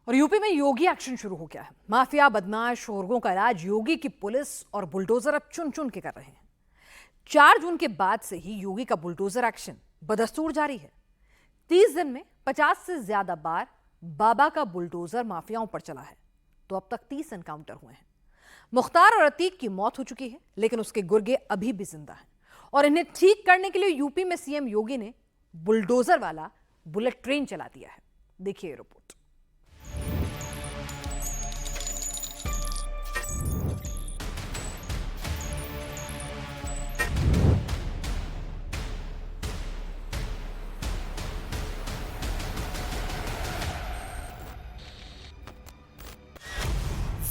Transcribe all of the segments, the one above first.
और यूपी में योगी एक्शन शुरू हो गया है। माफिया बदमाश शोरगों का इलाज योगी की पुलिस और बुलडोजर अब चुन चुन के कर रहे हैं। 4 जून के बाद से ही योगी का बुलडोजर एक्शन बदस्तूर जारी है। 30 दिन में 50 से ज्यादा बार बाबा का बुलडोजर माफियाओं पर चला है। तो अब तक 30 एनकाउंटर हुए हैं। मुख्तार और अतीक की मौत हो चुकी है, लेकिन उसके गुर्गे अभी भी जिंदा हैं और इन्हें ठीक करने के लिए यूपी में सीएम योगी ने बुलडोजर वाला बुलेट ट्रेन चला दिया है। देखिए रिपोर्ट।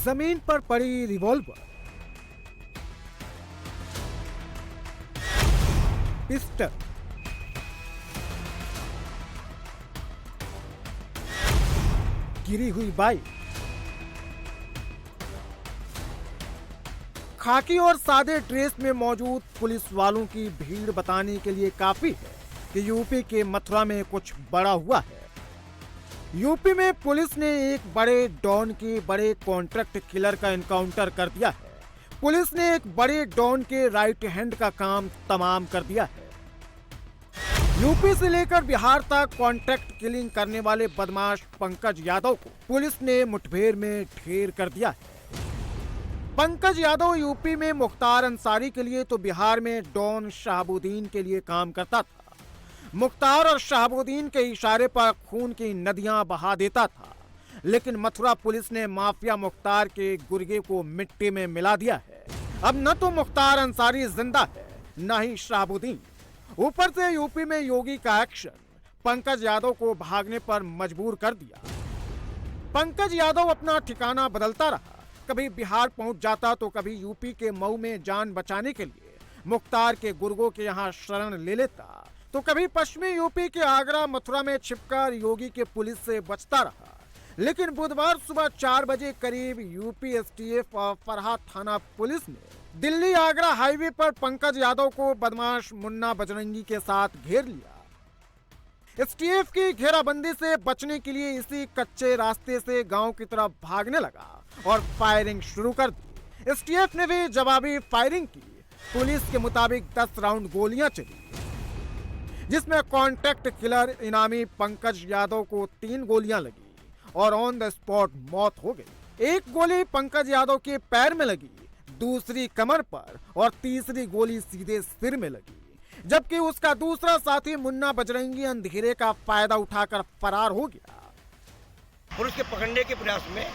जमीन पर पड़ी रिवॉल्वर, पिस्टल, गिरी हुई बाइक, खाकी और सादे ड्रेस में मौजूद पुलिस वालों की भीड़ बताने के लिए काफी है कि यूपी के मथुरा में कुछ बड़ा हुआ है। यूपी में पुलिस ने एक बड़े डॉन के बड़े कॉन्ट्रैक्ट किलर का एनकाउंटर कर दिया है। पुलिस ने एक बड़े डॉन के राइट हैंड का काम तमाम कर दिया है। यूपी से लेकर बिहार तक कॉन्ट्रैक्ट किलिंग करने वाले बदमाश पंकज यादव को पुलिस ने मुठभेड़ में ढेर कर दिया है। पंकज यादव यूपी में मुख्तार अंसारी के लिए तो बिहार में डॉन शहाबुद्दीन के लिए काम करता था। मुख्तार और शहाबुद्दीन के इशारे पर खून की नदियां बहा देता था, लेकिन मथुरा पुलिस ने माफिया मुख्तार के गुर्गे को मिट्टी में मिला दिया है। अब न तो मुख्तार अंसारी जिंदा है, न ही शहाबुद्दीन। ऊपर से यूपी में योगी का एक्शन पंकज यादव को भागने पर मजबूर कर दिया। पंकज यादव अपना ठिकाना बदलता रहा, कभी बिहार पहुंच जाता तो कभी यूपी के मऊ में जान बचाने के लिए मुख्तार के गुर्गों के यहाँ शरण ले लेता, तो कभी पश्चिमी यूपी के आगरा मथुरा में छिपकर योगी के पुलिस से बचता रहा। लेकिन बुधवार सुबह 4 बजे करीब यूपी एसटीएफ और फरहाद थाना पुलिस ने दिल्ली आगरा हाईवे पर पंकज यादव को बदमाश मुन्ना बजरंगी के साथ घेर लिया। एसटीएफ की घेराबंदी से बचने के लिए इसी कच्चे रास्ते से गांव की तरफ भागने लगा और फायरिंग शुरू कर दी। एसटीएफ ने भी जवाबी फायरिंग की। पुलिस के मुताबिक 10 राउंड गोलियां चली, जिसमें कॉन्ट्रैक्ट किलर इनामी पंकज यादव को 3 गोलियां लगी और ऑन द स्पॉट मौत हो गई। एक गोली पंकज यादव के पैर में लगी, दूसरी कमर पर और तीसरी गोली सीधे सिर में लगी, जबकि उसका दूसरा साथी मुन्ना बजरंगी अंधेरे का फायदा उठाकर फरार हो गया। पुलिस के पकड़ने के प्रयास में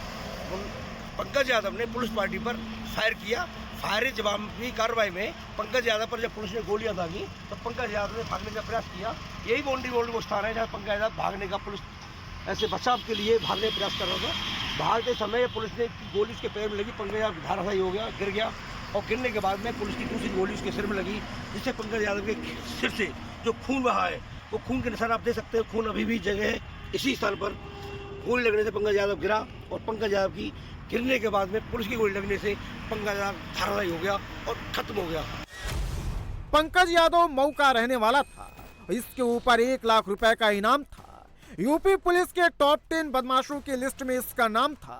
पंकज यादव ने पुलिस पार्टी पर फायर किया। फायरिंग जवाबी कार्रवाई में पंकज यादव पर जब पुलिस ने गोलियां दागी तो पंकज यादव ने भागने का प्रयास किया। यही बाउंड्री रोड वो स्थान है जहाँ पंकज यादव भागने का पुलिस ऐसे बचाव के लिए भागने का प्रयास कर रहा था। भागते समय पुलिस ने गोली उसके पैर में लगी, पंकज यादव धाराशायी हो गया, गिर गया और गिरने के बाद में पुलिस की दूसरी गोली उसके सिर में लगी, जिससे पंकज यादव के सिर से जो खून बहा है वो खून के निशान आप देख सकते हैं। खून अभी भी जगह है। इसी स्थान पर गोली लगने से पंकज यादव गिरा और पंकज यादव की गिरने के बाद में पुलिस की गोली लगने से पंकज यादव धाराशायी हो गया और खत्म हो गया। पंकज यादव मऊ का रहने वाला था। इसके ऊपर 1 लाख रुपए का इनाम था। यूपी पुलिस के टॉप 10 बदमाशों की लिस्ट में इसका नाम था।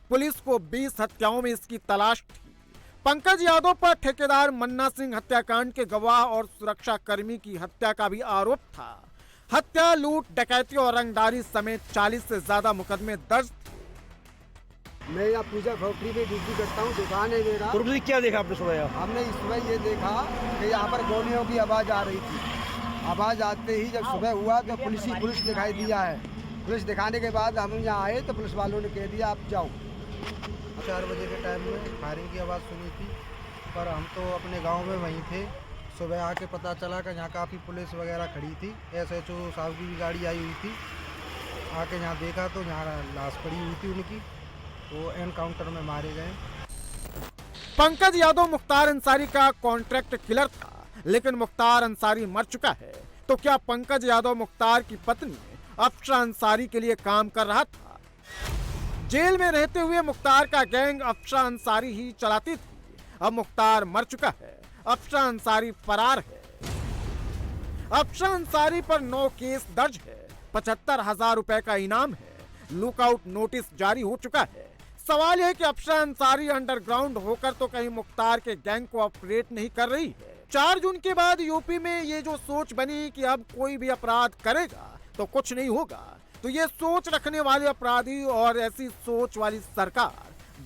पुलिस को 20 हत्याओं में इसकी तलाश थी। पंकज यादव पर ठेकेदार मन्ना सिंह हत्याकांड के गवाह और सुरक्षा कर्मी की हत्या का भी आरोप था। हत्या, लूट, डकैती और रंगदारी समेत 40 से ज्यादा मुकदमे दर्ज थे। मैं यहाँ पूजा फैक्ट्री में ड्यूटी करता हूँ, दुकान है मेरा। पूर्व क्या देखा आपने सुबह? हमने इस सुबह ये देखा कि यहाँ पर गोलियों की आवाज़ आ रही थी। आवाज़ आते ही जब सुबह हुआ तो पुलिस दिखाई दिया है। पुलिस दिखाने के बाद हम यहाँ आए तो पुलिस वालों ने कह दिया आप जाओ। 4 बजे के टाइम में फायरिंग की आवाज़ सुनी थी, पर हम तो अपने गांव में वहीं थे। सुबह आके पता चला कि यहाँ काफ़ी पुलिस वगैरह खड़ी थी। एसएचओ साहब की भी गाड़ी आई हुई थी। आके यहाँ देखा तो यहाँ लाश पड़ी हुई थी उनकी, वो एनकाउंटर में मारे गए। पंकज यादव मुख्तार अंसारी का कॉन्ट्रैक्ट किलर था, लेकिन मुख्तार अंसारी मर चुका है। तो क्या पंकज यादव मुख्तार की पत्नी अफशा अंसारी के लिए काम कर रहा था? जेल में रहते हुए मुख्तार का गैंग अफशा अंसारी ही चलाती थी। अब मुख्तार मर चुका है, अफशा अंसारी फरार है। अफशा अंसारी पर 9 केस दर्ज है, 75,000 रुपए का इनाम है, लुकआउट नोटिस जारी हो चुका है। सवाल यह है कि अफसर अंसारी अंडरग्राउंड होकर तो कहीं मुख्तार के गैंग को ऑपरेट नहीं कर रही है। 4 जून के बाद यूपी में ये जो सोच बनी कि अब कोई भी अपराध करेगा तो कुछ नहीं होगा, तो ये सोच रखने वाले अपराधी और ऐसी सोच वाली सरकार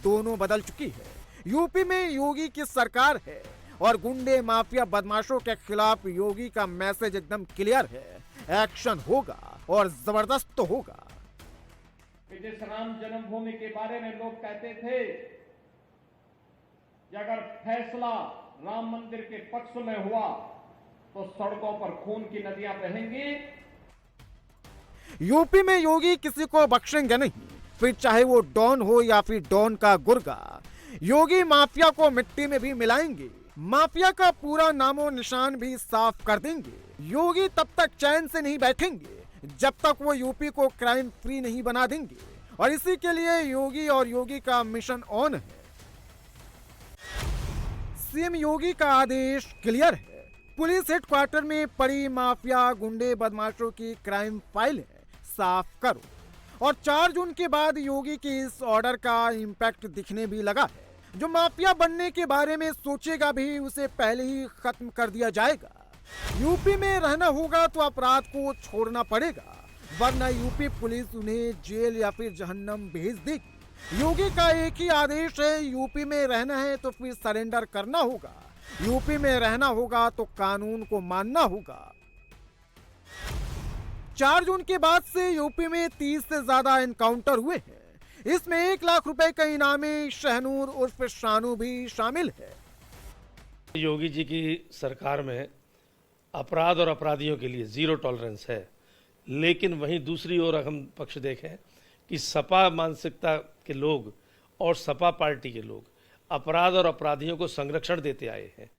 दोनों बदल चुकी है। यूपी में योगी की सरकार है और गुंडे माफिया बदमाशों के खिलाफ योगी का मैसेज एकदम क्लियर है, एक्शन होगा और जबरदस्त तो होगा। जिस राम जन्मभूमि के बारे में लोग कहते थे कि अगर फैसला राम मंदिर के पक्ष में हुआ तो सड़कों पर खून की नदियां बहेंगी। यूपी में योगी किसी को बख्शेंगे नहीं, फिर चाहे वो डॉन हो या फिर डॉन का गुर्गा। योगी माफिया को मिट्टी में भी मिलाएंगे, माफिया का पूरा नामो निशान भी साफ कर देंगे। योगी तब तक चैन से नहीं बैठेंगे जब तक वो यूपी को क्राइम फ्री नहीं बना देंगे, और इसी के लिए योगी और योगी का मिशन ऑन है। सीएम योगी का आदेश क्लियर है, पुलिस हेडक्वार्टर में पड़ी माफिया गुंडे बदमाशों की क्राइम फाइल है, साफ करो। और 4 जून के बाद योगी के इस ऑर्डर का इम्पैक्ट दिखने भी लगा है। जो माफिया बनने के बारे में सोचेगा भी उसे पहले ही खत्म कर दिया जाएगा। यूपी में रहना होगा तो अपराध को छोड़ना पड़ेगा, वरना यूपी पुलिस उन्हें जेल या फिर जहन्नम भेज देगी। योगी का एक ही आदेश है, यूपी में रहना है तो फिर सरेंडर करना होगा, यूपी में रहना होगा तो कानून को मानना होगा। 4 जून के बाद से यूपी में 30 से ज्यादा एनकाउंटर हुए हैं। इसमें 1 लाख रुपए का इनामी शहनूर उर्फ शानू भी शामिल है। योगी जी की सरकार में अपराध और अपराधियों के लिए जीरो टॉलरेंस है, लेकिन वहीं दूसरी ओर हम पक्ष देखें कि सपा मानसिकता के लोग और सपा पार्टी के लोग अपराध और अपराधियों को संरक्षण देते आए हैं।